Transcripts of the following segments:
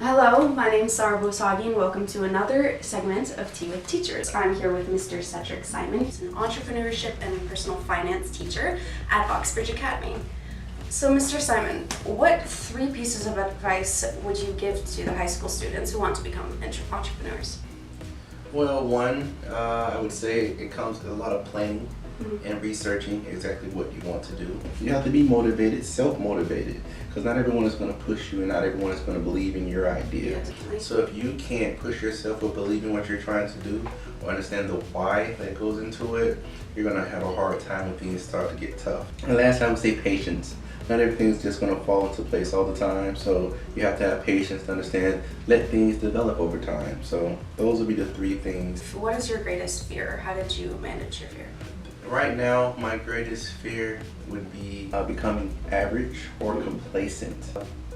Hello, my name is Sarah Bosagi and welcome to another segment of Tea with Teachers. I'm here with Mr. Sedric Simon. He's an entrepreneurship and personal finance teacher at Oxbridge Academy. So Mr. Simon, what 3 pieces of advice would you give to the high school students who want to become entrepreneurs? Well, one, I would say it comes with a lot of planning and researching exactly what you want to do. You have to be motivated, self-motivated, because not everyone is going to push you and not everyone is going to believe in your idea. So if you can't push yourself or believe in what you're trying to do or understand the why that goes into it, you're going to have a hard time when things start to get tough. And last, I would say patience. Not everything's just going to fall into place all the time, so you have to have patience to understand, let things develop over time. So those would be the 3 things. What is your greatest fear? How did you manage your fear? Right now, my greatest fear would be becoming average or complacent.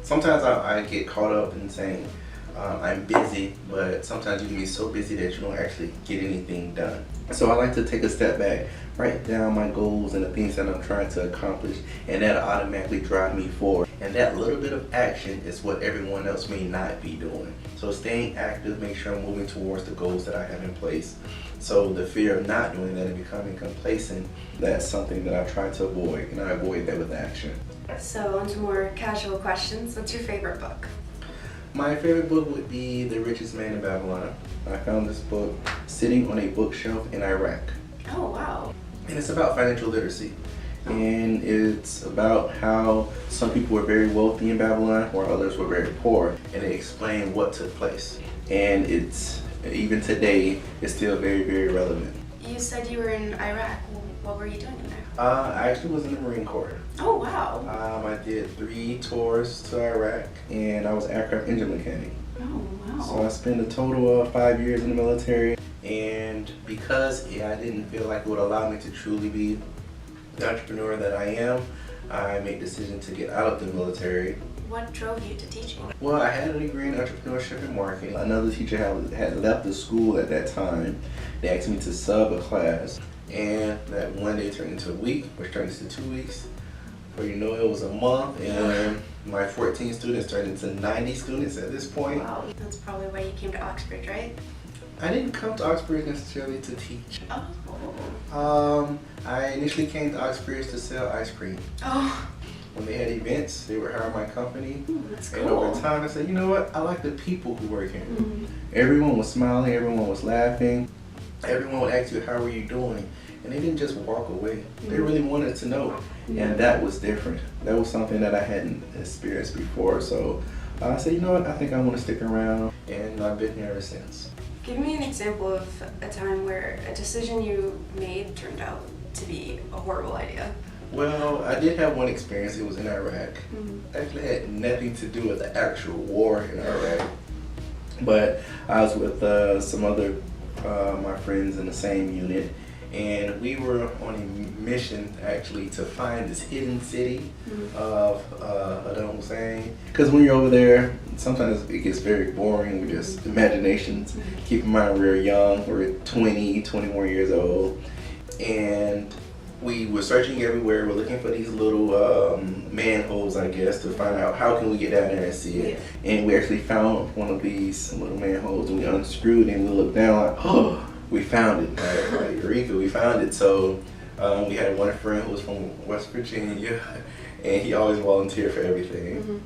Sometimes I get caught up in saying I'm busy, but sometimes you can be so busy that you don't actually get anything done. So I like to take a step back, write down my goals and the things that I'm trying to accomplish, and that'll automatically drive me forward. And that little bit of action is what everyone else may not be doing. So staying active, make sure I'm moving towards the goals that I have in place. So the fear of not doing that and becoming complacent, that's something that I try to avoid, and I avoid that with action. So on to more casual questions. What's your favorite book? My favorite book would be The Richest Man in Babylon. I found this book sitting on a bookshelf in Iraq. Oh, wow. And it's about financial literacy. And it's about how some people were very wealthy in Babylon while others were very poor. And they explain what took place. And it's, even today, it's still very, very relevant. You said you were in Iraq. What were you doing in there? I actually was in the Marine Corps. Oh, wow. I did 3 tours to Iraq, and I was aircraft engine mechanic. Oh, wow. So I spent a total of 5 years in the military, and because I didn't feel like it would allow me to truly be the entrepreneur that I am, I made the decision to get out of the military. What drove you to teaching? Well, I had a degree in entrepreneurship and marketing. Another teacher had left the school at that time. They asked me to sub a class, and that one day turned into a week, which turned into 2 weeks. Before you know it was a month, and my 14 students turned into 90 students at this point. Wow, that's probably why you came to Oxbridge, right? I didn't come to Oxbridge necessarily to teach. Oh. I initially came to Oxbridge to sell ice cream. Oh. When they had events, they would hire my company. That's And cool. over time, I said, you know what? I like the people who work here. Everyone was smiling, everyone was laughing. Everyone would ask you, how are you doing? And they didn't just walk away. They really wanted to know. And that was different. That was something that I hadn't experienced before. So I said, you know what? I think I want to stick around. And I've been here ever since. Give me an example of a time where a decision you made turned out to be a horrible idea. Well, I did have one experience. It was in Iraq. Actually had nothing to do with the actual war in Iraq. But I was with some other my friends in the same unit, and we were on a mission actually to find this hidden city of Saddam Hussein. Because when you're over there, sometimes it gets very boring with just imaginations. Keep in mind we're young, we're 20, 21 years old, and we were searching everywhere. We're looking for these little manholes, I guess, to find out how can we get down there and see it. And we actually found one of these little manholes, and we unscrewed it, and we looked down like, oh, we found it. Like Eureka, we found it. So we had one friend who was from West Virginia, and he always volunteered for everything.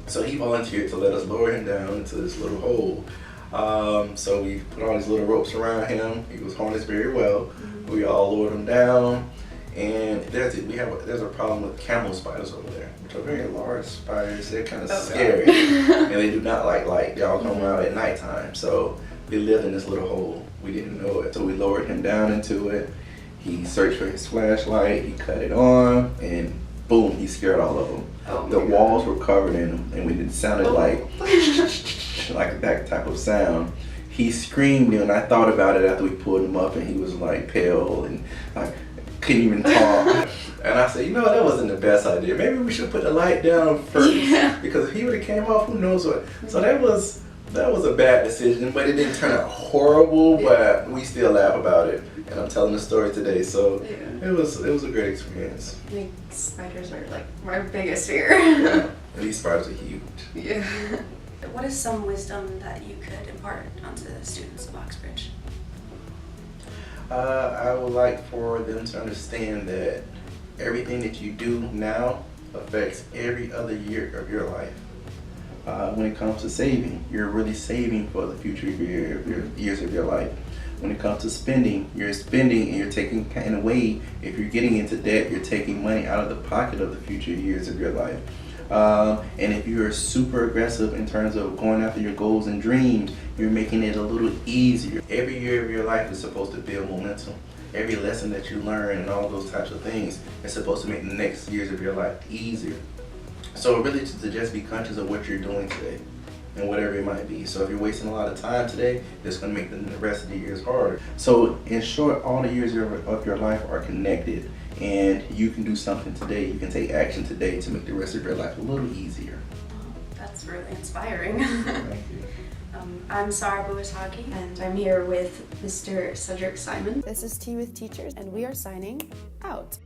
So he volunteered to let us lower him down into this little hole. So we put all these little ropes around him. He was harnessed very well. We all lowered him down. And there's a problem with camel spiders over there, which are very large spiders. They're kind of scary, and they do not like light. They all come out at nighttime. So we lived in this little hole. We didn't know it. So we lowered him down into it. He searched for his flashlight. He cut it on, and boom, he scared all of them. The walls were covered in them, and it sounded like that type of sound. He screamed, and I thought about it after we pulled him up, and he was like pale and like couldn't even talk. And I said, you know, that wasn't the best idea. Maybe we should put the light down first, because if he would have came off, who knows what. So that was a bad decision, but it didn't turn out horrible. But we still laugh about it, and I'm telling the story today. So it was a great experience. I think spiders are like my biggest fear. Yeah, and these spiders are huge. Yeah. What is some wisdom that you could impart onto the students of Oxbridge? I would like for them to understand that everything that you do now affects every other year of your life. When it comes to saving, you're really saving for the future of your years of your life. When it comes to spending, you're spending and you're taking, in a way, if you're getting into debt, you're taking money out of the pocket of the future years of your life. And if you're super aggressive in terms of going after your goals and dreams, you're making it a little easier. Every year of your life is supposed to build momentum. Every lesson that you learn and all those types of things is supposed to make the next years of your life easier. So really to just be conscious of what you're doing today and whatever it might be. So if you're wasting a lot of time today, it's going to make the rest of the years harder. So in short, all the years of your life are connected, and you can do something today. You can take action today to make the rest of your life a little easier. That's really inspiring. Thank you. I'm Sarah Buasagi, and I'm here with Mr. Sedric Simon. This is Tea with Teachers, and we are signing out.